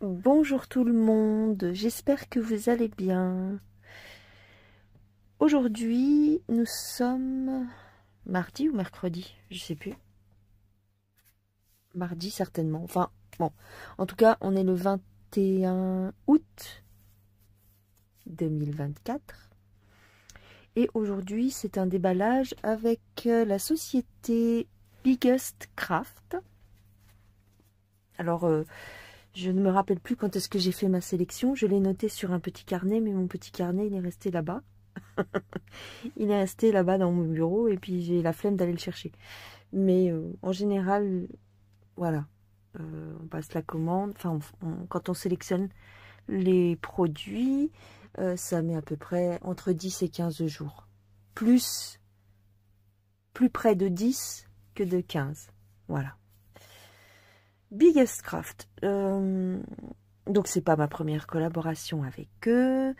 Bonjour tout le monde, j'espère que vous allez bien. Aujourd'hui, nous sommes mardi ou mercredi, je sais plus. Mardi certainement, enfin bon. En tout cas, on est le 21 août 2024. Et aujourd'hui, c'est un déballage avec la société Biggest Craft. Alors, je ne me rappelle plus quand est-ce que j'ai fait ma sélection. Je l'ai noté sur un petit carnet, mais mon petit carnet, il est resté là-bas. Il est resté là-bas dans mon bureau et puis j'ai la flemme d'aller le chercher. Mais en général, voilà, on passe la commande. Enfin, quand on sélectionne les produits, ça met à peu près entre 10 et 15 jours. Plus près de 10 que de 15. Voilà. Biggest Craft. Donc, c'est pas ma première collaboration avec eux.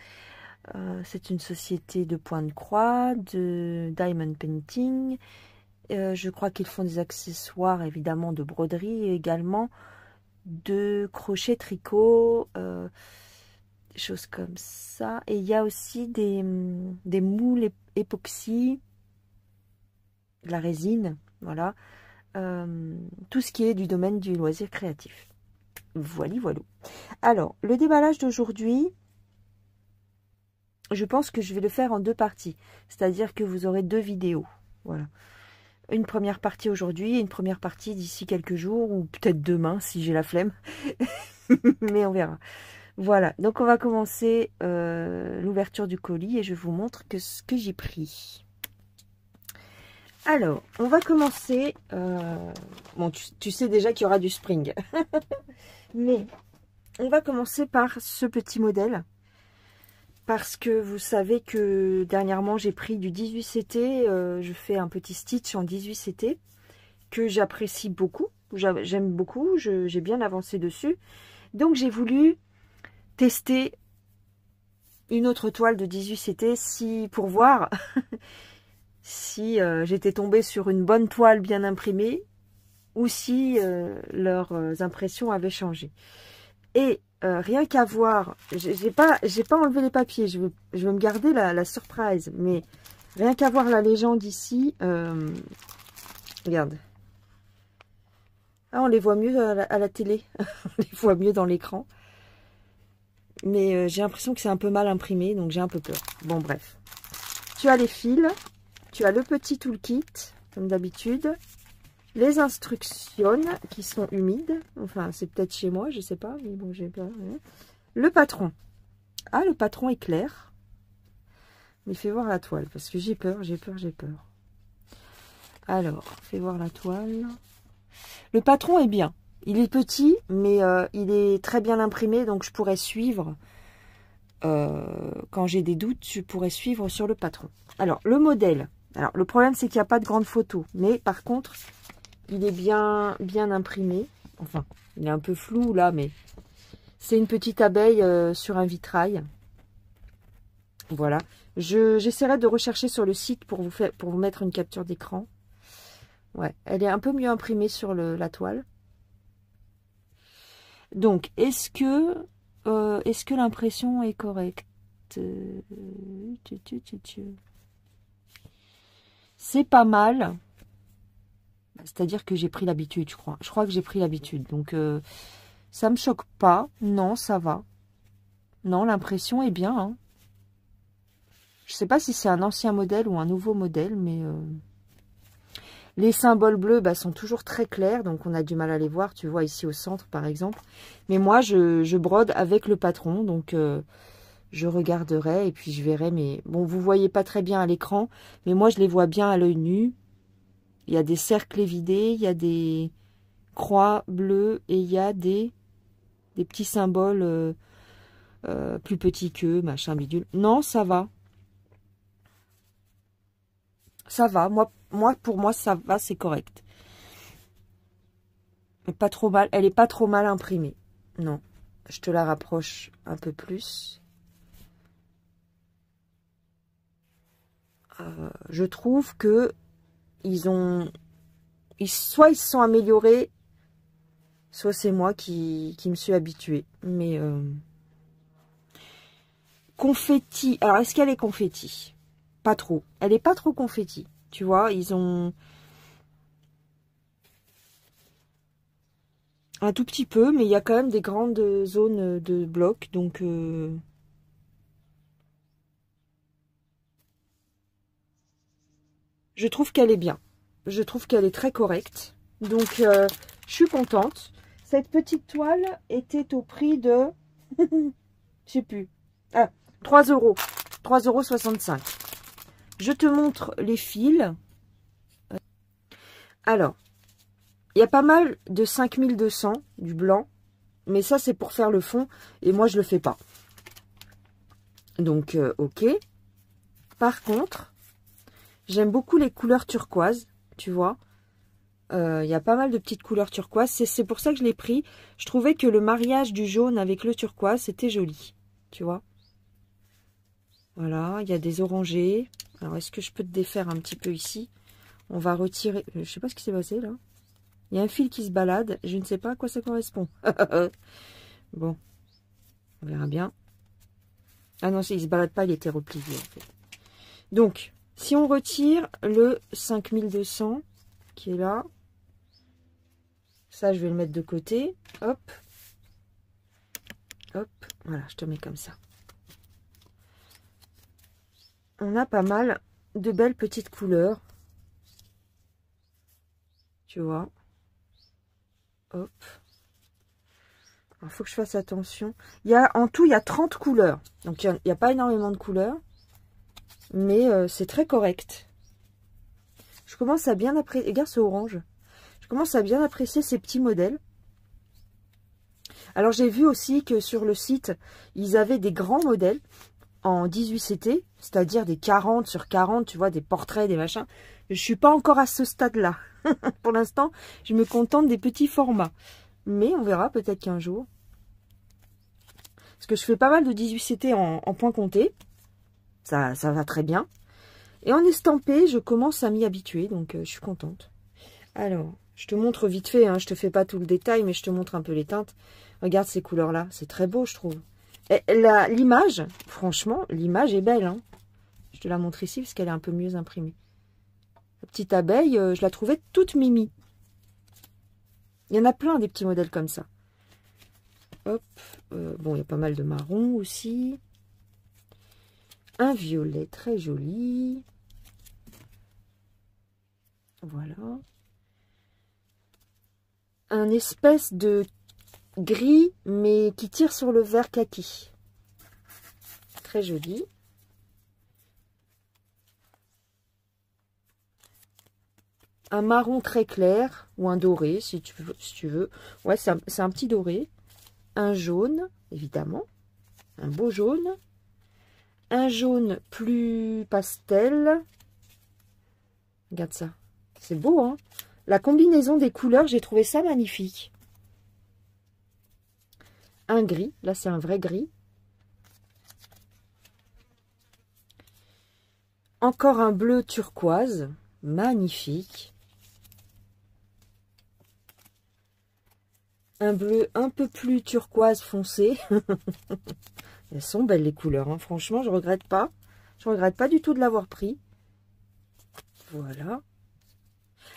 C'est une société de point de croix, de diamond painting. Je crois qu'ils font des accessoires, évidemment, de broderie et également de crochet tricot, des choses comme ça. Et il y a aussi des moules époxy, de la résine, voilà. Tout ce qui est du domaine du loisir créatif. Voilà, voilà. Alors, le déballage d'aujourd'hui, je pense que je vais le faire en deux parties. C'est-à-dire que vous aurez deux vidéos. Voilà. Une première partie aujourd'hui et une première partie d'ici quelques jours ou peut-être demain si j'ai la flemme. Mais on verra. Voilà. Donc, on va commencer l'ouverture du colis et je vous montre ce que j'ai pris. Alors, on va commencer... bon, tu sais déjà qu'il y aura du spring. Mais on va commencer par ce petit modèle. Parce que vous savez que dernièrement, j'ai pris du 18CT. Je fais un petit stitch en 18CT que j'apprécie beaucoup. J'aime beaucoup. J'ai bien avancé dessus. Donc, j'ai voulu tester une autre toile de 18CT pour voir si j'étais tombée sur une bonne toile bien imprimée ou si leurs impressions avaient changé. Et rien qu'à voir, j'ai pas enlevé les papiers, je veux me garder la surprise, mais rien qu'à voir la légende ici, regarde. Ah, on les voit mieux à la télé, on les voit mieux dans l'écran. Mais j'ai l'impression que c'est un peu mal imprimé, donc j'ai un peu peur. Bon, bref. Tu as les fils, tu as le petit toolkit, comme d'habitude. Les instructions qui sont humides. Enfin, c'est peut-être chez moi, je sais pas. Mais bon, j'ai pas. Le patron. Ah, le patron est clair. Mais fais voir la toile, parce que j'ai peur, j'ai peur, j'ai peur. Alors, fais voir la toile. Le patron est bien. Il est petit, mais il est très bien imprimé, donc je pourrais suivre. Quand j'ai des doutes, je pourrais suivre sur le patron. Alors, le modèle. Alors, le problème, c'est qu'il n'y a pas de grande photo. Mais par contre... il est bien imprimé. Enfin, il est un peu flou là, mais c'est une petite abeille sur un vitrail. Voilà. J'essaierai de rechercher sur le site pour vous mettre une capture d'écran. Ouais, elle est un peu mieux imprimée sur la toile. Donc, est-ce que l'impression est correcte? C'est pas mal. C'est-à-dire que j'ai pris l'habitude, je crois. Je crois que j'ai pris l'habitude. Donc, ça me choque pas. Non, ça va. Non, l'impression est bien. Hein. Je sais pas si c'est un ancien modèle ou un nouveau modèle, mais... les symboles bleus sont toujours très clairs, donc on a du mal à les voir. Tu vois ici au centre, par exemple. Mais moi, je brode avec le patron, donc je regarderai et puis je verrai. Mais bon, vous voyez pas très bien à l'écran, mais moi, je les vois bien à l'œil nu. Il y a des cercles évidés, il y a des croix bleues et il y a des petits symboles plus petits qu'eux, machin bidule. Non, ça va. Ça va. Pour moi, ça va, c'est correct. Pas trop mal. Elle est pas trop mal imprimée. Non. Je te la rapproche un peu plus. Je trouve que soit ils se sont améliorés, soit c'est moi qui me suis habituée. Mais confetti. Alors, est-ce qu'elle est confetti? Pas trop. Elle est pas trop confetti. Tu vois, ils ont un tout petit peu, mais il y a quand même des grandes zones de blocs. Donc, je trouve qu'elle est bien. Je trouve qu'elle est très correcte. Donc, je suis contente. Cette petite toile était au prix de... je sais plus. Ah, 3 €. 3,65 €. Je te montre les fils. Alors, il y a pas mal de 5200 du blanc. Mais ça, c'est pour faire le fond. Et moi, je le fais pas. Donc, ok. Par contre, j'aime beaucoup les couleurs turquoises. Tu vois. Il y a pas mal de petites couleurs turquoises. C'est pour ça que je l'ai pris. Je trouvais que le mariage du jaune avec le turquoise, c'était joli. Tu vois. Voilà, il y a des orangés. Alors, est-ce que je peux te défaire un petit peu ici? On va retirer... Je sais pas ce qui s'est passé, là. Il y a un fil qui se balade. Je ne sais pas à quoi ça correspond. Bon. On verra bien. Ah non, il ne se balade pas, il était replié, en fait. Donc, si on retire le 5200 qui est là... Ça, je vais le mettre de côté. Hop. Hop. Voilà, je te mets comme ça. On a pas mal de belles petites couleurs. Tu vois. Hop. Il faut que je fasse attention. En tout, il y a 30 couleurs. Donc, il n'y a pas énormément de couleurs. Mais c'est très correct. Je commence à bien apprécier... Regarde ce orange. Je commence à bien apprécier ces petits modèles. Alors, j'ai vu aussi que sur le site, ils avaient des grands modèles en 18CT, c'est-à-dire des 40 sur 40, tu vois, des portraits, des machins. Je suis pas encore à ce stade-là. Pour l'instant, je me contente des petits formats. Mais on verra peut-être qu'un jour. Parce que je fais pas mal de 18CT en point compté. Ça va très bien. Et en estampé, je commence à m'y habituer, donc je suis contente. Alors, je te montre vite fait, hein, je te fais pas tout le détail, mais je te montre un peu les teintes. Regarde ces couleurs-là, c'est très beau, je trouve. L'image, franchement, l'image est belle. Hein. Je te la montre ici, parce qu'elle est un peu mieux imprimée. La petite abeille, je la trouvais toute mimi. Il y en a plein des petits modèles comme ça. Hop, bon, il y a pas mal de marron aussi. Un violet très joli. Voilà. Un espèce de gris, mais qui tire sur le vert kaki. Très joli. Un marron très clair, ou un doré, si tu veux. Ouais, c'est un petit doré. Un jaune, évidemment. Un beau jaune. Un jaune plus pastel. Regarde ça. C'est beau, hein? La combinaison des couleurs, j'ai trouvé ça magnifique. Un gris. Là, c'est un vrai gris. Encore un bleu turquoise. Magnifique. Un bleu un peu plus turquoise foncé. Elles sont belles les couleurs. Hein. Franchement, je regrette pas. Je regrette pas du tout de l'avoir pris. Voilà.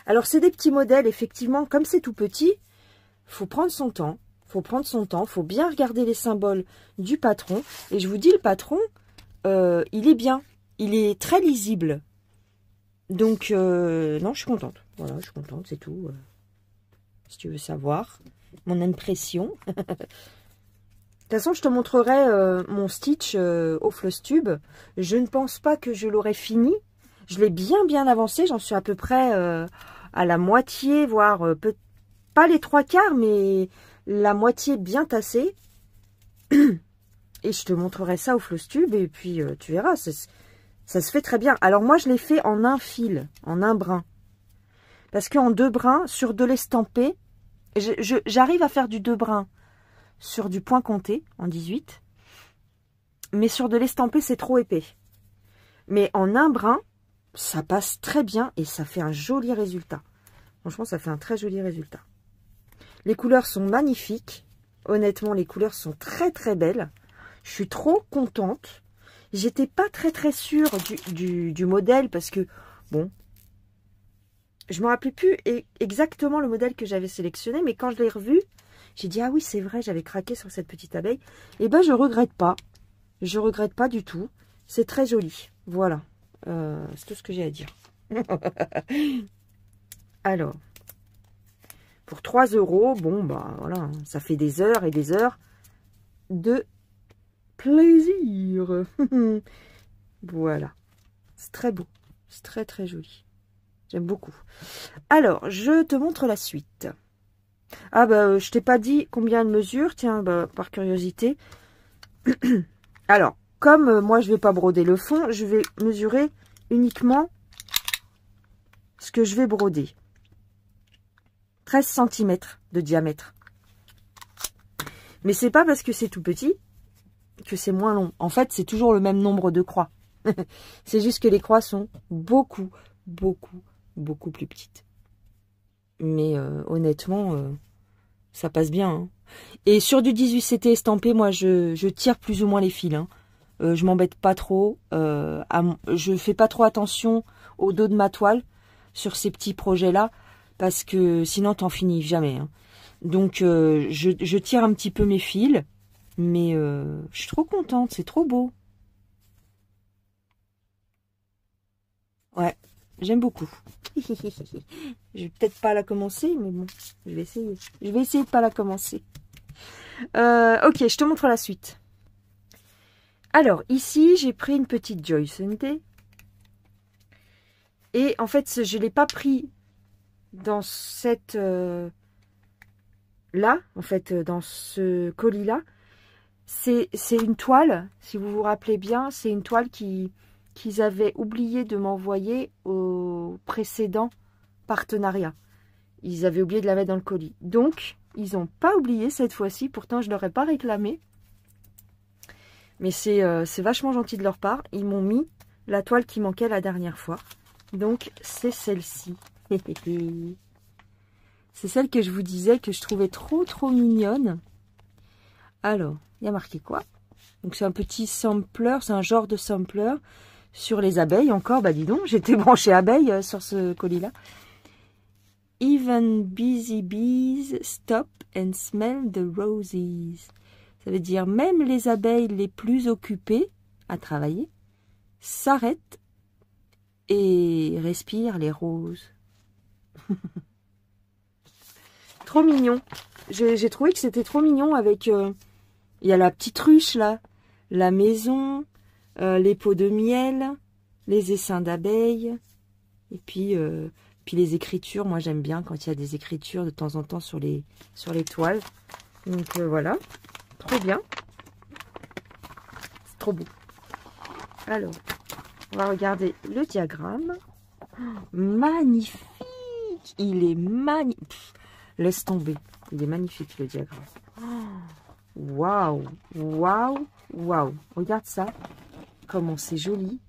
Alors, c'est des petits modèles, effectivement. Comme c'est tout petit, faut prendre son temps. Faut prendre son temps. Faut bien regarder les symboles du patron. Et je vous dis, le patron, il est bien. Il est très lisible. Donc, non, je suis contente. Voilà, je suis contente, c'est tout. Si tu veux savoir mon impression. De toute façon, je te montrerai mon stitch au Flosstube. Je ne pense pas que je l'aurai fini. Je l'ai bien avancé. J'en suis à peu près à la moitié, voire pas les 3/4, mais la moitié bien tassée. Et je te montrerai ça au Flosstube. Et puis, tu verras, ça se fait très bien. Alors, moi, je l'ai fait en un fil, en un brin. Parce qu'en 2 brins, sur de l'estampé, j'arrive à faire du 2 brins sur du point compté en 18. Mais sur de l'estampé, c'est trop épais. Mais en un brin, ça passe très bien et ça fait un joli résultat. Franchement, ça fait un très joli résultat. Les couleurs sont magnifiques. Honnêtement, les couleurs sont très très belles. Je suis trop contente. J'étais pas très sûre du modèle parce que, bon, je me rappelais plus exactement le modèle que j'avais sélectionné, mais quand je l'ai revu, j'ai dit, ah oui, c'est vrai, j'avais craqué sur cette petite abeille. Et ben, je regrette pas. Je regrette pas du tout. C'est très joli. Voilà. C'est tout ce que j'ai à dire. Alors, pour 3 €, bon, bah voilà, ça fait des heures et des heures de plaisir. Voilà. C'est très beau. C'est très très joli. J'aime beaucoup. Alors, je te montre la suite. Ah bah, je t'ai pas dit combien elle mesure. Tiens, bah, par curiosité. Alors, comme moi, je vais pas broder le fond, je vais mesurer uniquement ce que je vais broder. 13 cm de diamètre. Mais c'est pas parce que c'est tout petit que c'est moins long. En fait, c'est toujours le même nombre de croix. C'est juste que les croix sont beaucoup plus petites. Mais honnêtement, ça passe bien. Hein. Et sur du 18CT estampé, moi, je tire plus ou moins les fils. Hein. Je m'embête pas trop. Je fais pas trop attention au dos de ma toile sur ces petits projets-là. Parce que sinon, t'en finis jamais. Hein. Donc, je tire un petit peu mes fils. Mais je suis trop contente. C'est trop beau. Ouais, j'aime beaucoup. Je vais peut-être pas la commencer, mais bon, je vais essayer. Je vais essayer de pas la commencer. Ok, je te montre la suite. Alors, ici, j'ai pris une petite Joy Sunday. Et en fait, je ne l'ai pas pris dans cette... là, en fait, dans ce colis-là. C'est une toile, si vous vous rappelez bien, c'est une toile qu'ils avaient oublié de m'envoyer au précédent partenariat. Ils avaient oublié de la mettre dans le colis. Donc, ils n'ont pas oublié cette fois-ci. Pourtant, je ne leur ai pas réclamé. Mais c'est vachement gentil de leur part. Ils m'ont mis la toile qui manquait la dernière fois. Donc, c'est celle-ci. C'est celle que je vous disais que je trouvais trop mignonne. Alors, il y a marqué quoi? Donc, c'est un petit sampler. C'est un genre de sampler sur les abeilles. Encore, bah dis donc, j'étais branchée abeille sur ce colis-là. Even busy bees stop and smell the roses. Ça veut dire même les abeilles les plus occupées à travailler s'arrêtent et respirent les roses. Trop mignon. J'ai trouvé que c'était trop mignon avec... il y a la petite ruche là, la maison, les pots de miel, les essaims d'abeilles, et puis les écritures. Moi j'aime bien quand il y a des écritures de temps en temps sur les toiles. Donc voilà, trop bien. C'est trop beau. Alors, on va regarder le diagramme. Oh, magnifique. Il est magnifique. Laisse tomber. Il est magnifique le diagramme. Waouh, waouh, waouh. Regarde ça. Comment c'est joli.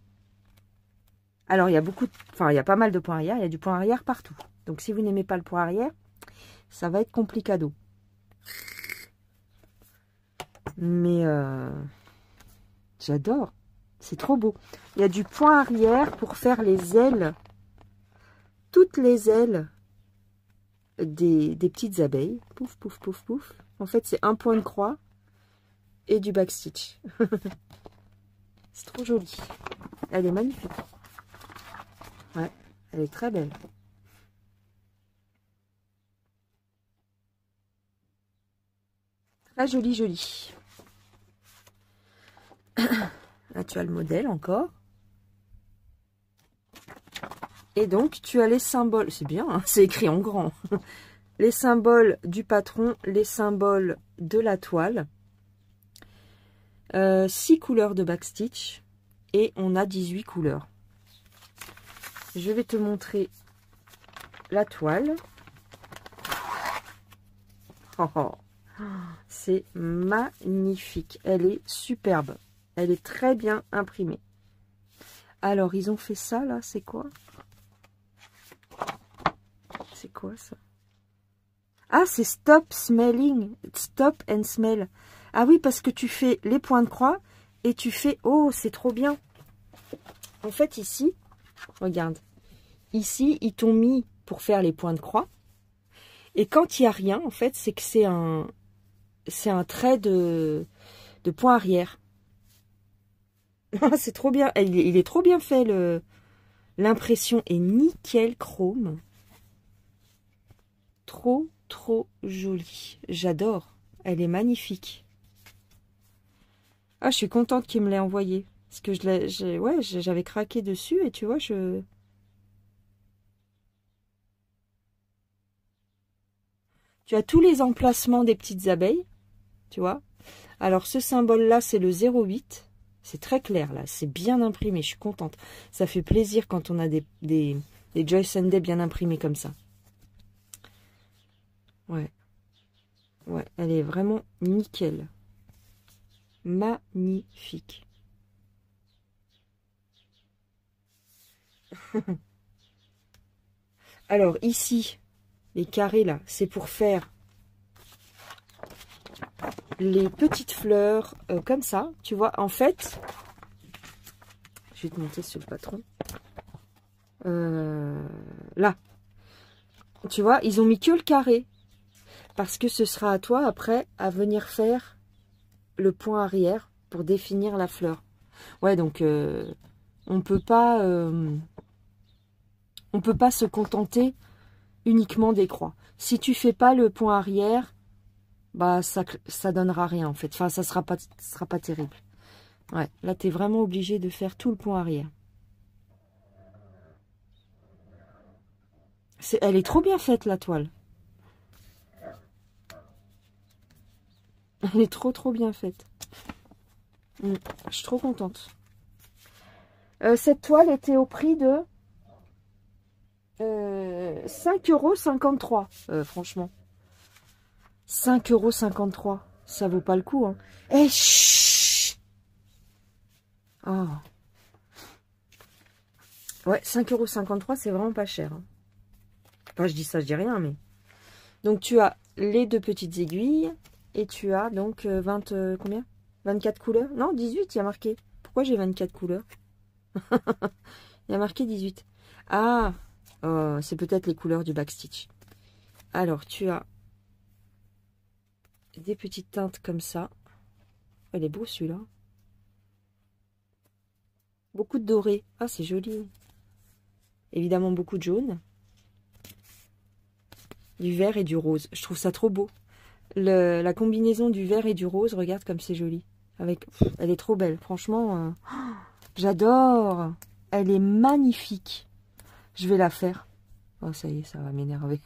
Alors, il y a il y a pas mal de points arrière. Il y a du point arrière partout. Donc, si vous n'aimez pas le point arrière, ça va être complicado. Mais j'adore. C'est trop beau. Il y a du point arrière pour faire les ailes. Toutes les ailes des petites abeilles. Pouf, pouf, pouf, pouf. En fait, c'est un point de croix et du backstitch. C'est trop joli. Elle est magnifique. Ouais, elle est très belle. Très jolie, jolie. Là, tu as le modèle encore. Et donc, tu as les symboles. C'est bien, hein, c'est écrit en grand. Les symboles du patron, les symboles de la toile. 6 couleurs de backstitch. Et on a 18 couleurs. Je vais te montrer la toile. Oh, oh. C'est magnifique. Elle est superbe. Elle est très bien imprimée. Alors, ils ont fait ça, là. C'est quoi? C'est quoi, ça? Ah, c'est stop smelling. Stop and smell. Ah oui, parce que tu fais les points de croix et tu fais... Oh, c'est trop bien. En fait, ici, regarde. Ici, ils t'ont mis pour faire les points de croix. Et quand il n'y a rien, en fait, c'est que c'est un trait de point arrière. C'est trop bien. Il est trop bien fait. L'impression est nickel chrome. Trop, trop jolie. J'adore. Elle est magnifique. Ah, je suis contente qu'il me l'ait envoyé. Parce que j'avais craqué dessus et tu vois, Tu as tous les emplacements des petites abeilles, tu vois. Alors, ce symbole-là, c'est le 08. C'est très clair, là. C'est bien imprimé. Je suis contente. Ça fait plaisir quand on a des Joy Sunday bien imprimés comme ça. Ouais. Ouais, elle est vraiment nickel. Magnifique. Alors, ici, les carrés, là, c'est pour faire les petites fleurs comme ça. Tu vois, en fait, je vais te monter sur le patron. Là, tu vois, ils ont mis que le carré. Parce que ce sera à toi, après, à venir faire le point arrière pour définir la fleur. Ouais, donc, on peut pas se contenter uniquement des croix. Si tu fais pas le point arrière, bah ça donnera rien en fait. Enfin, ça sera pas terrible. Ouais, là tu es vraiment obligé de faire tout le point arrière. Elle est trop bien faite la toile. Elle est trop trop bien faite. Je suis trop contente. Cette toile était au prix de 5,53 €. Franchement. 5,53 €. Ça vaut pas le coup. Hein. Eh, chut. Oh. Ouais, 5,53 €, c'est vraiment pas cher. Hein. Enfin, je dis ça, je dis rien, mais... Donc, tu as les deux petites aiguilles. Et tu as donc combien 24 couleurs. Non, 18, il y a marqué. Pourquoi j'ai 24 couleurs? Il y a marqué 18. Ah, c'est peut-être les couleurs du backstitch. Alors, tu as des petites teintes comme ça. Elle est beau, celui-là. Beaucoup de doré. Ah, c'est joli. Évidemment, beaucoup de jaune. Du vert et du rose. Je trouve ça trop beau. La combinaison du vert et du rose, regarde comme c'est joli. Elle est trop belle. Franchement, j'adore. Elle est magnifique. Je vais la faire. Oh, ça y est, ça va m'énerver.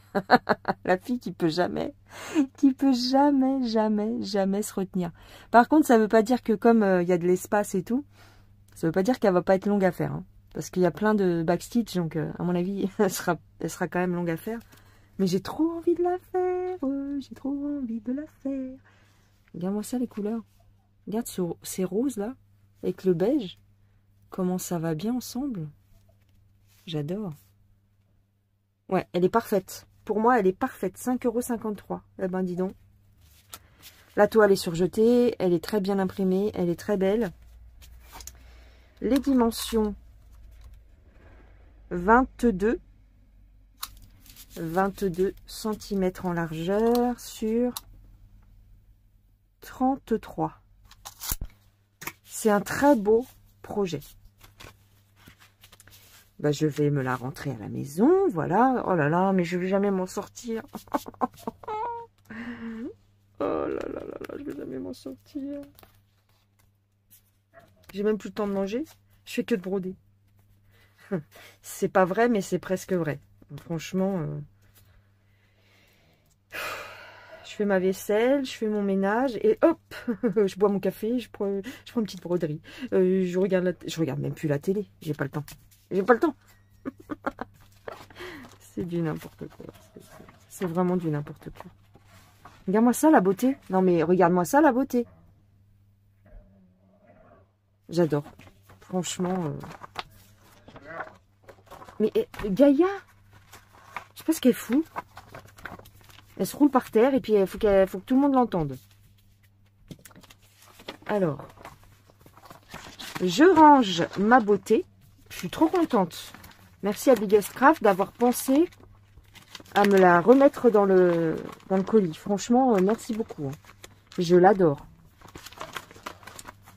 La fille qui peut jamais se retenir. Par contre, ça veut pas dire que comme il y a de l'espace et tout, ça veut pas dire qu'elle va pas être longue à faire. Hein. Parce qu'il y a plein de backstitch, donc à mon avis, elle sera quand même longue à faire. Mais j'ai trop envie de la faire. J'ai trop envie de la faire. Regarde-moi ça, les couleurs. Regarde ces roses là, avec le beige. Comment ça va bien ensemble. J'adore. Ouais, elle est parfaite. Pour moi, elle est parfaite. 5,53 €. Eh ben, dis donc. La toile est surjetée. Elle est très bien imprimée. Elle est très belle. Les dimensions. 22 cm en largeur sur 33. C'est un très beau projet. Bah, je vais me la rentrer à la maison, voilà. Oh là là, mais je vais jamais m'en sortir. Oh là là là là, je vais jamais m'en sortir. J'ai même plus le temps de manger. Je fais que de broder. C'est pas vrai, mais c'est presque vrai. Franchement, je fais ma vaisselle, je fais mon ménage et hop, je bois mon café, je prends une petite broderie. Je regarde même plus la télé. J'ai pas le temps. J'ai pas le temps. C'est du n'importe quoi. C'est vraiment du n'importe quoi. Regarde-moi ça, la beauté. Non, mais regarde-moi ça, la beauté. J'adore. Franchement. Mais Gaïa, je sais pas ce qu'elle fout. Elle se roule par terre et puis il faut que tout le monde l'entende. Alors, je range ma beauté. Je suis trop contente. Merci à Biggest Craft d'avoir pensé à me la remettre dans le colis. Franchement, merci beaucoup. Je l'adore.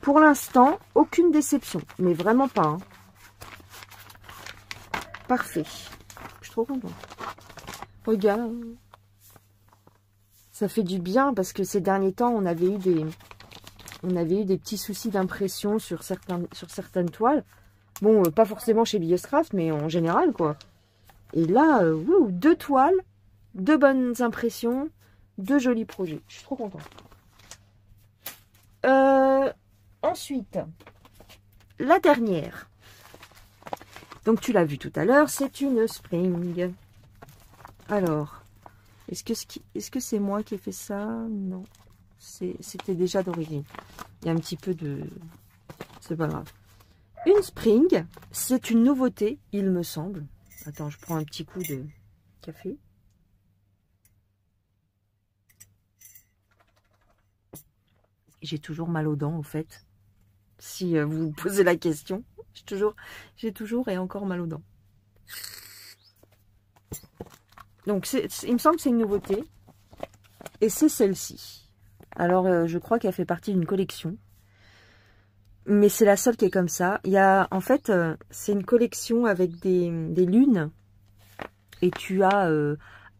Pour l'instant, aucune déception. Mais vraiment pas. Hein. Parfait. Je suis trop contente. Regarde. Ça fait du bien parce que ces derniers temps, on avait eu des petits soucis d'impression sur certaines toiles. Bon, pas forcément chez Biggest Craft, mais en général, quoi. Et là, 2 toiles, 2 bonnes impressions, 2 jolis projets. Je suis trop contente. Ensuite, la dernière. Donc, tu l'as vu tout à l'heure, c'est une spring. Alors, est-ce que c'est moi qui ai fait ça? Non. C'était déjà d'origine. Il y a un petit peu de... C'est pas grave. Une spring, c'est une nouveauté, il me semble. Attends, je prends un petit coup de café. J'ai toujours mal aux dents, au fait. Si vous vous posez la question. J'ai toujours et encore mal aux dents. Donc, il me semble que c'est une nouveauté. Et c'est celle-ci. Alors, je crois qu'elle fait partie d'une collection. Mais c'est la seule qui est comme ça. Il y a, en fait, c'est une collection avec des lunes. Et tu as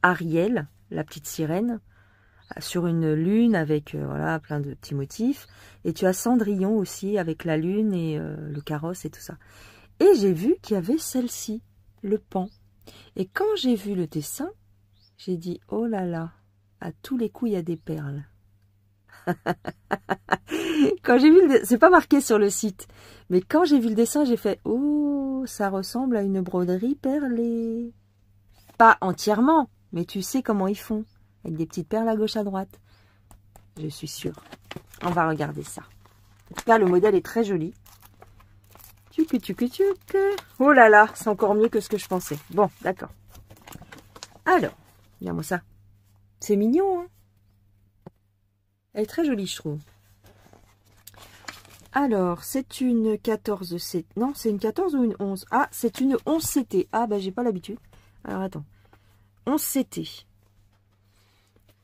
Ariel, la petite sirène, sur une lune avec voilà, plein de petits motifs. Et tu as Cendrillon aussi avec la lune et le carrosse et tout ça. Et j'ai vu qu'il y avait celle-ci, le pan. Et quand j'ai vu le dessin, j'ai dit, oh là là, à tous les coups, il y a des perles. Quand j'ai vu c'est pas marqué sur le site, mais quand j'ai vu le dessin, j'ai fait, oh, ça ressemble à une broderie perlée. Pas entièrement, mais tu sais comment ils font, avec des petites perles à gauche à droite. Je suis sûre. On va regarder ça. En tout cas, le modèle est très joli. Oh là là, c'est encore mieux que ce que je pensais. Bon, d'accord. Alors, regarde-moi ça. C'est mignon, hein? Elle est très jolie, je trouve. Alors, c'est une 14 CT. Non, c'est une 14 ou une 11? Ah, c'est une 11 CT. Ah, bah, j'ai pas l'habitude. Alors, attends. 11 CT.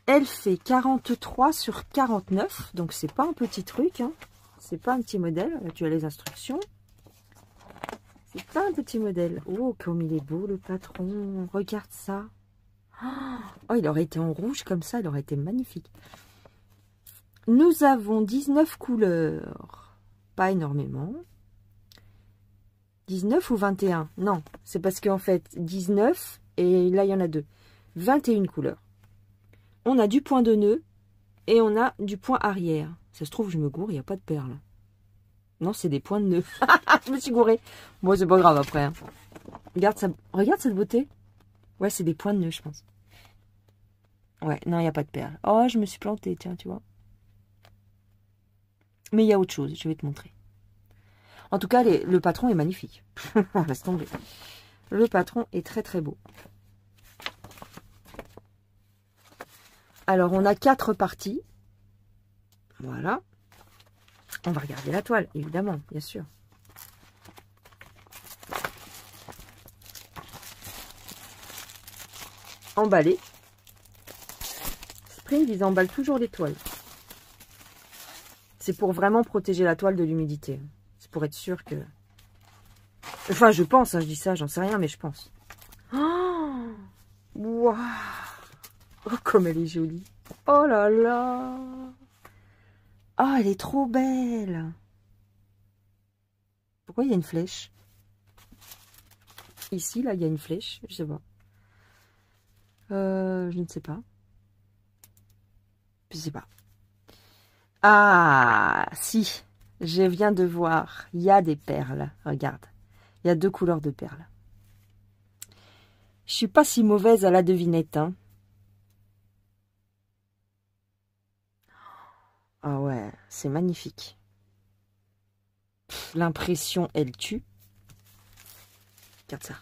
Elle fait 43 sur 49. Donc, c'est pas un petit truc. Hein. C'est pas un petit modèle. Là, tu as les instructions. C'est pas un petit modèle. Oh, comme il est beau, le patron. Regarde ça. Oh, il aurait été en rouge comme ça. Il aurait été magnifique. Nous avons 19 couleurs. Pas énormément. 19 ou 21? Non, c'est parce qu'en fait, 19, et là, il y en a 2. 21 couleurs. On a du point de nœud et on a du point arrière. Ça se trouve, je me gourre, il n'y a pas de perles. Non, c'est des points de nœud. Je me suis gourée. Bon, c'est pas grave après. Hein. Regarde, ça... Regarde cette beauté. Ouais, c'est des points de nœud, je pense. Ouais, non, il n'y a pas de perles. Oh, je me suis plantée, tiens, tu vois. Mais il y a autre chose, je vais te montrer. En tout cas, le patron est magnifique. Laisse tomber. Le patron est très très beau. Alors, on a 4 parties. Voilà. On va regarder la toile, évidemment, bien sûr. Emballé. Spring, ils emballent toujours les toiles. C'est pour vraiment protéger la toile de l'humidité. C'est pour être sûr que... Enfin, je pense, hein, je dis ça, j'en sais rien, mais je pense. Oh, wow. Oh, comme elle est jolie. Oh là là. Oh, elle est trop belle. Pourquoi il y a une flèche? Ici, là, il y a une flèche. Je sais pas. Je ne sais pas. Je sais pas. Ah, si. Je viens de voir. Il y a des perles. Regarde. Il y a 2 couleurs de perles. Je suis pas si mauvaise à la devinette, hein. Ah ouais, c'est magnifique. L'impression, elle tue. Regarde ça.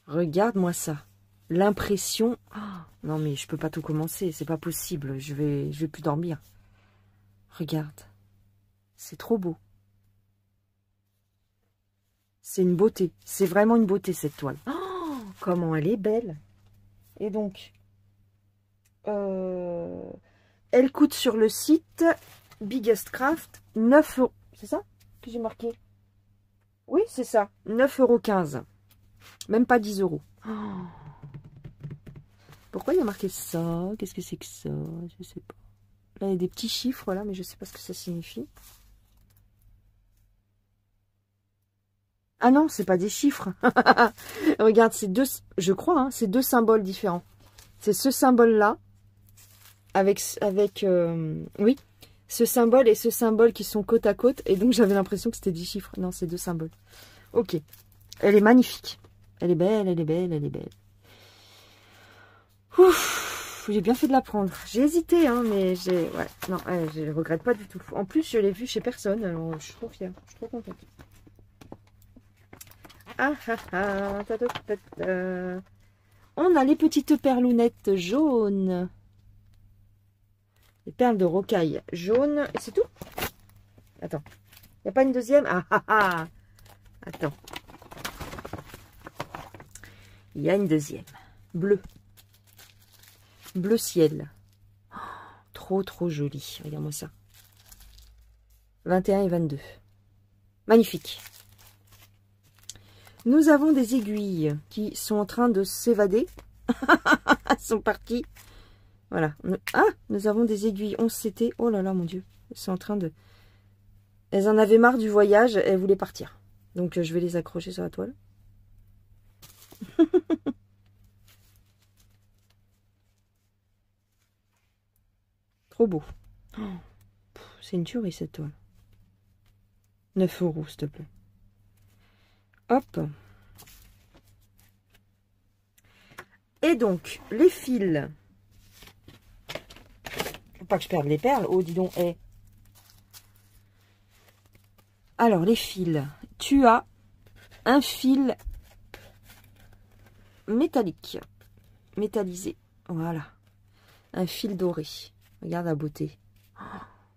Regarde-moi ça. l'impression... Oh, non, mais je peux pas tout commencer. C'est pas possible. Je vais plus dormir. Regarde. C'est trop beau. C'est une beauté. C'est vraiment une beauté, cette toile. Oh, comment elle est belle. Et donc, elle coûte sur le site Biggest Craft 9 €. C'est ça que j'ai marqué? Oui, c'est ça. 9,15 €. Même pas 10 €. Oh. Pourquoi il y a marqué ça? Qu'est-ce que c'est que ça? Je sais pas. Là, il y a des petits chiffres, là, mais je sais pas ce que ça signifie. Ah non, c'est pas des chiffres. Regarde, c'est deux, je crois, hein, c'est deux symboles différents. C'est ce symbole-là, avec oui, ce symbole et ce symbole qui sont côte à côte. Et donc, j'avais l'impression que c'était 10 chiffres. Non, c'est deux symboles. Ok. Elle est magnifique. Elle est belle, elle est belle, elle est belle. Ouf, j'ai bien fait de la prendre. J'ai hésité, hein, mais ouais, non, je regrette pas du tout. En plus, je l'ai vue chez personne, alors je suis trop fière, je suis trop contente. Ah ah ah, ta, ta, ta, ta. On a les petites perlounettes jaunes. Les perles de rocaille jaunes. Et c'est tout? Attends. Il n'y a pas une deuxième? Ah ah ah. Attends. Il y a une deuxième. Bleu. Bleu ciel. Oh, trop trop joli. Regarde-moi ça. 21 et 22. Magnifique. Nous avons des aiguilles qui sont en train de s'évader. Elles sont parties. Voilà. Ah, nous avons des aiguilles 11 CT. Oh là là, mon Dieu. Elles sont en train de... Elles en avaient marre du voyage. Elles voulaient partir. Donc, je vais les accrocher sur la toile. Trop beau. Oh, c'est une tuerie, cette toile. 9 €, s'il te plaît. Hop. Et donc, les fils. Faut pas que je perde les perles. Oh, dis donc, hey. Alors, les fils. Tu as un fil métallique. Métallisé. Voilà. Un fil doré. Regarde la beauté. Oh,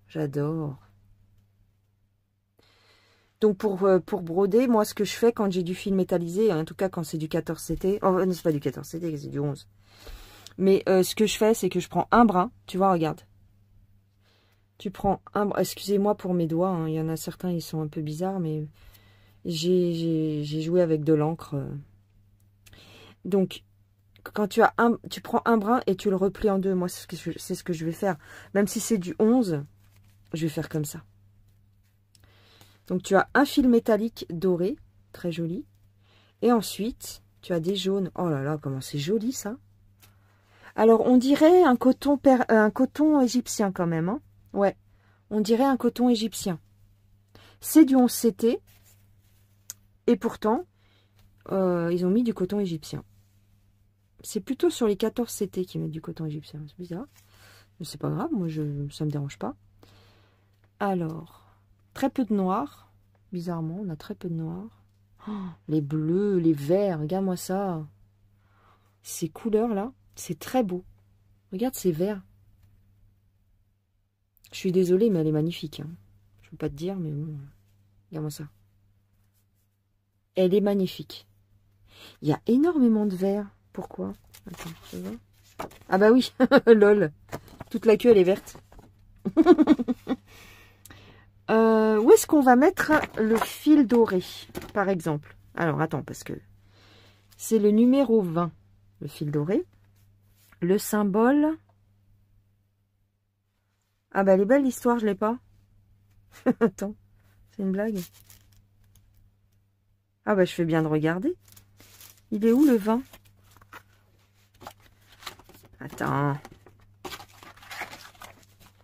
j'adore. Donc, pour broder, moi, ce que je fais quand j'ai du fil métallisé, en tout cas quand c'est du 14 CT, oh, non, c'est pas du 14 CT, c'est du 11. Mais ce que je fais, c'est que je prends un brin, tu vois, regarde. Tu prends un brin, excusez-moi pour mes doigts, hein, il y en a certains, ils sont un peu bizarres, mais j'ai joué avec de l'encre. Donc, quand tu prends un brin et tu le replies en deux. Moi, c'est ce que je vais faire. Même si c'est du 11, je vais faire comme ça. Donc, tu as un fil métallique doré, très joli. Et ensuite, tu as des jaunes. Oh là là, comment c'est joli, ça. Alors, on dirait un coton égyptien quand même. Hein. Ouais, on dirait un coton égyptien. C'est du 11 CT. Et pourtant, ils ont mis du coton égyptien. C'est plutôt sur les 14 CT qui mettent du coton égyptien. C'est bizarre. Mais c'est pas grave, moi, ça me dérange pas. Alors... Très peu de noir, bizarrement, on a très peu de noir. Oh, les bleus, les verts, regarde-moi ça. Ces couleurs-là, c'est très beau. Regarde ces verts. Je suis désolée, mais elle est magnifique. Hein. Je ne peux pas te dire, mais bon, regarde-moi ça. Elle est magnifique. Il y a énormément de verts. Pourquoi? Attends, tu vois? Ah bah oui, lol. Toute la queue, elle est verte. Où est-ce qu'on va mettre le fil doré, par exemple? Alors, attends, parce que c'est le numéro 20, le fil doré. Le symbole... Ah bah, elle est belle l'histoire, je l'ai pas. Attends, c'est une blague. Ah bah, je fais bien de regarder. Il est où le 20? Attends.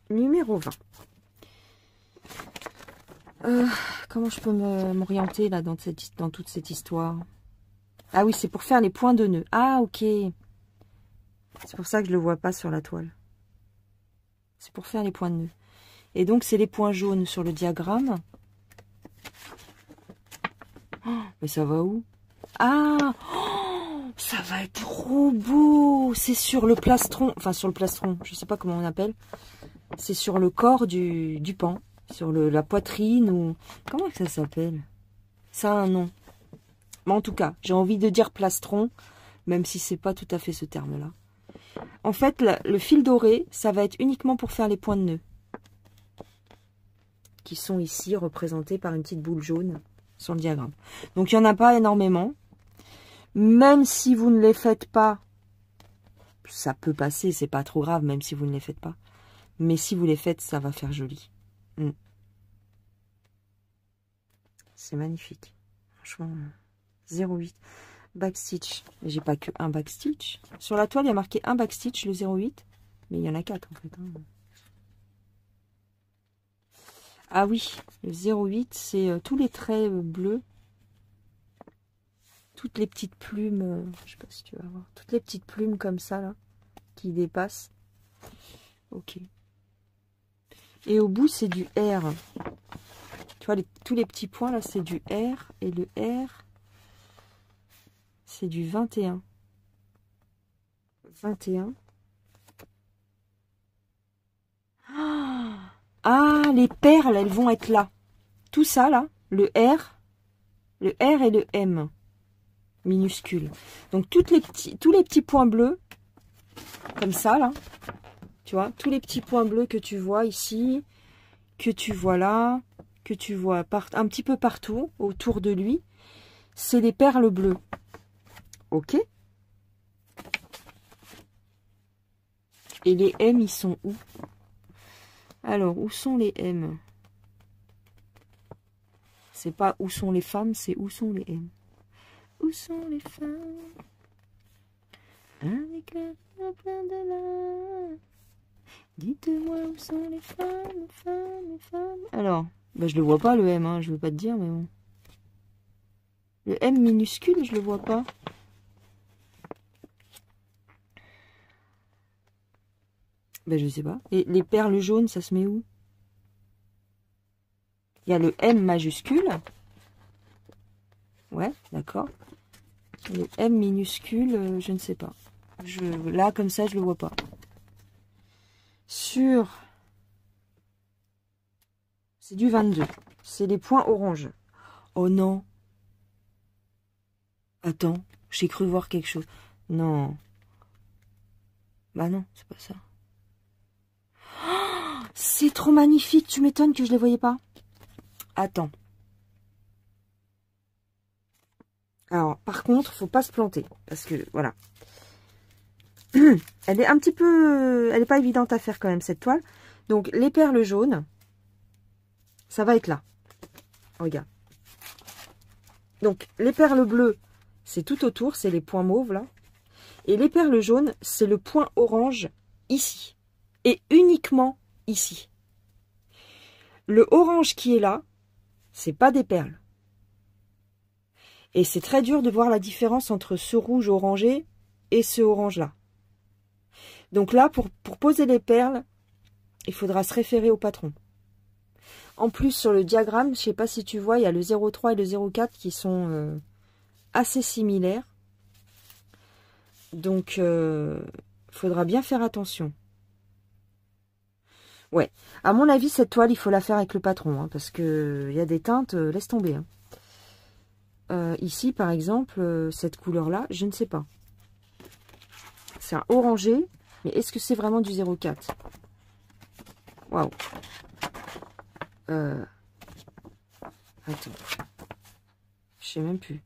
Numéro 20. Comment je peux m'orienter là dans toute cette histoire? Ah oui, c'est pour faire les points de nœud. Ah, ok. C'est pour ça que je ne le vois pas sur la toile. C'est pour faire les points de nœud. Et donc, c'est les points jaunes sur le diagramme. Oh, mais ça va où? Ah, oh, ça va être trop beau. C'est sur le plastron, enfin sur le plastron, je sais pas comment on appelle. C'est sur le corps du pan, sur la poitrine ou... Comment ça s'appelle? Ça a un nom. Mais en tout cas, j'ai envie de dire plastron, même si c'est pas tout à fait ce terme-là. En fait, le fil doré, ça va être uniquement pour faire les points de nœud. Qui sont ici représentés par une petite boule jaune sur le diagramme. Donc, il n'y en a pas énormément. Même si vous ne les faites pas, ça peut passer, c'est pas trop grave, même si vous ne les faites pas. Mais si vous les faites, ça va faire joli. C'est magnifique. Franchement, 0,8. Backstitch. Mais j'ai pas que un backstitch. Sur la toile, il y a marqué un backstitch, le 0,8. Mais il y en a 4 en fait. Ah oui, le 0,8, c'est tous les traits bleus. Toutes les petites plumes, je sais pas si tu vas voir. Toutes les petites plumes comme ça, là, qui dépassent. Ok. Et au bout, c'est du R. Tu vois, tous les petits points, là, c'est du R. Et le R, c'est du 21. 21. Ah, les perles, elles vont être là. Tout ça, là, le R et le M, minuscule. Donc, tous les petits points bleus, comme ça, là, tu vois, tous les petits points bleus que tu vois ici, que tu vois là, que tu vois un petit peu partout, autour de lui, c'est des perles bleues. Ok? Et les M, ils sont où? Alors, où sont les M? C'est pas où sont les femmes, c'est où sont les M. Où sont les femmes? Avec le plein de là. Dites-moi où sont les femmes, femmes, femmes. Alors, bah je le vois pas le M, hein, je veux pas te dire, mais bon. Le M minuscule, je le vois pas. Ben, je sais pas. Et les perles jaunes, ça se met où? Il y a le M majuscule. Ouais, d'accord. Le M minuscule, je ne sais pas. Là, comme ça, je le vois pas. C'est du 22. C'est les points orange. Oh non. Attends, j'ai cru voir quelque chose. Non. Bah non, c'est pas ça. Oh, c'est trop magnifique. Tu m'étonnes que je les voyais pas. Attends. Alors, par contre, faut pas se planter. Parce que, voilà. Elle est un petit peu... Elle n'est pas évidente à faire quand même, cette toile. Donc, les perles jaunes, ça va être là. Regarde. Donc, les perles bleues, c'est tout autour. C'est les points mauves, là. Et les perles jaunes, c'est le point orange ici. Et uniquement ici. Le orange qui est là, c'est pas des perles. Et c'est très dur de voir la différence entre ce rouge orangé et ce orange-là. Donc là, pour poser les perles, il faudra se référer au patron. En plus, sur le diagramme, je ne sais pas si tu vois, il y a le 0,3 et le 0,4 qui sont assez similaires. Donc, il faudra bien faire attention. Ouais, à mon avis, cette toile, il faut la faire avec le patron, hein, parce qu'il y a des teintes, laisse tomber. Hein. Ici, par exemple, cette couleur-là, je ne sais pas. C'est un orangé, mais est-ce que c'est vraiment du 0,4? Waouh. Attends. Je sais même plus.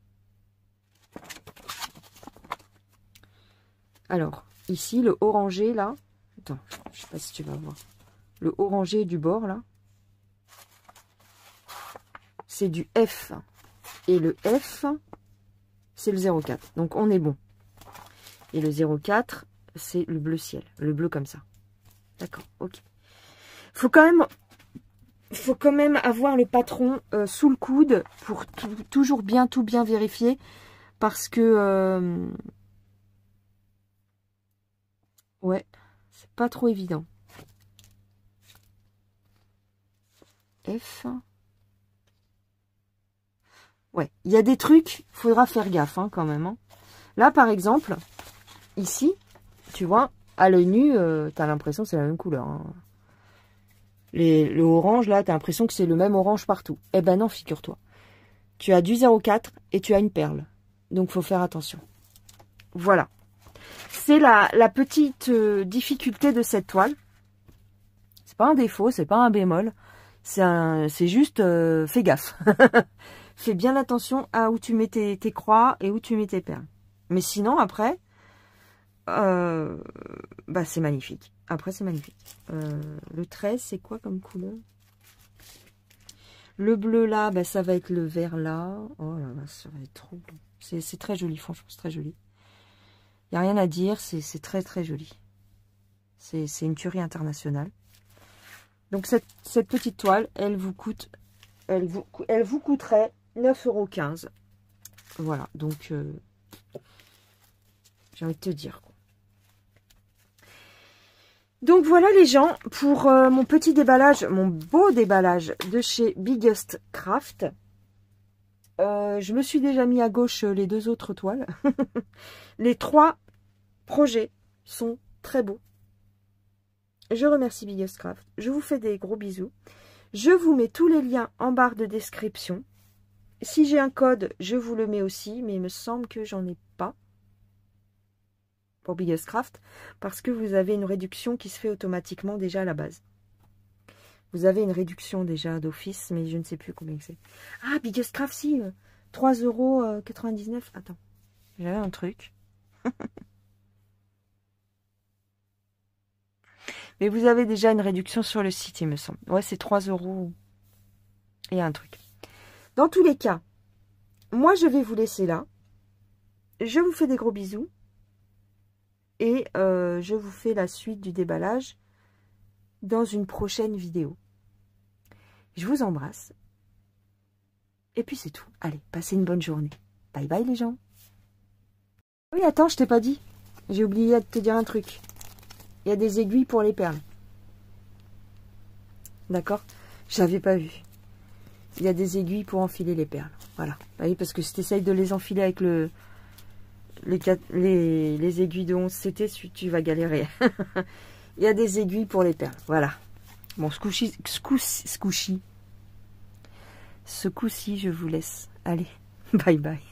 Alors, ici, le orangé, là. Attends, je sais pas si tu vas voir. Le orangé du bord, là. C'est du F. Et le F, c'est le 0,4. Donc, on est bon. Et le 0,4, c'est le bleu ciel. Le bleu comme ça. D'accord, ok. Faut quand même avoir le patron sous le coude pour toujours tout bien vérifier. Parce que... ouais, c'est pas trop évident. F. Ouais, il y a des trucs, faudra faire gaffe hein, quand même. Hein. Là, par exemple, ici, tu vois, à l'œil nu, tu as l'impression que c'est la même couleur. Hein. Le orange, là, tu as l'impression que c'est le même orange partout. Eh ben non, figure-toi. Tu as du 0,4 et tu as une perle. Donc, faut faire attention. Voilà. C'est la petite difficulté de cette toile. C'est pas un défaut, c'est pas un bémol. C'est juste, fais gaffe. Fais bien attention à où tu mets tes croix et où tu mets tes perles. Mais sinon, après, bah, c'est magnifique. Après, c'est magnifique. Le 13, c'est quoi comme couleur? Le bleu là, bah, ça va être le vert là. Oh là là, ça va être trop beau. C'est très joli, franchement, c'est très joli. Il n'y a rien à dire, c'est très très joli. C'est une tuerie internationale. Donc cette petite toile, elle vous coûterait 9,15 €. Voilà, donc j'ai envie de te dire. Donc voilà les gens, pour mon petit déballage, mon beau déballage de chez Biggest Craft. Je me suis déjà mis à gauche les 2 autres toiles. Les 3 projets sont très beaux. Je remercie Biggest Craft. Je vous fais des gros bisous. Je vous mets tous les liens en barre de description. Si j'ai un code, je vous le mets aussi, mais il me semble que j'en ai pas pour Biggest Craft, parce que vous avez une réduction qui se fait automatiquement déjà à la base. Vous avez une réduction déjà d'office, mais je ne sais plus combien c'est. Ah, Biggest Craft, si, 3,99 €. Attends, j'avais un truc. Mais vous avez déjà une réduction sur le site, il me semble. Ouais, c'est 3 € et un truc. Dans tous les cas, moi, je vais vous laisser là. Je vous fais des gros bisous. Et je vous fais la suite du déballage dans une prochaine vidéo. Je vous embrasse. Et puis c'est tout. Allez, passez une bonne journée. Bye bye les gens. Oui, attends, je t'ai pas dit. J'ai oublié de te dire un truc. Il y a des aiguilles pour les perles. D'accord? J'avais pas vu. Il y a des aiguilles pour enfiler les perles. Voilà. Oui, parce que si tu essayes de les enfiler avec les aiguilles de 11 CT, tu vas galérer. Il y a des aiguilles pour les perles. Voilà. Bon, ce coup-ci, je vous laisse. Allez, bye bye.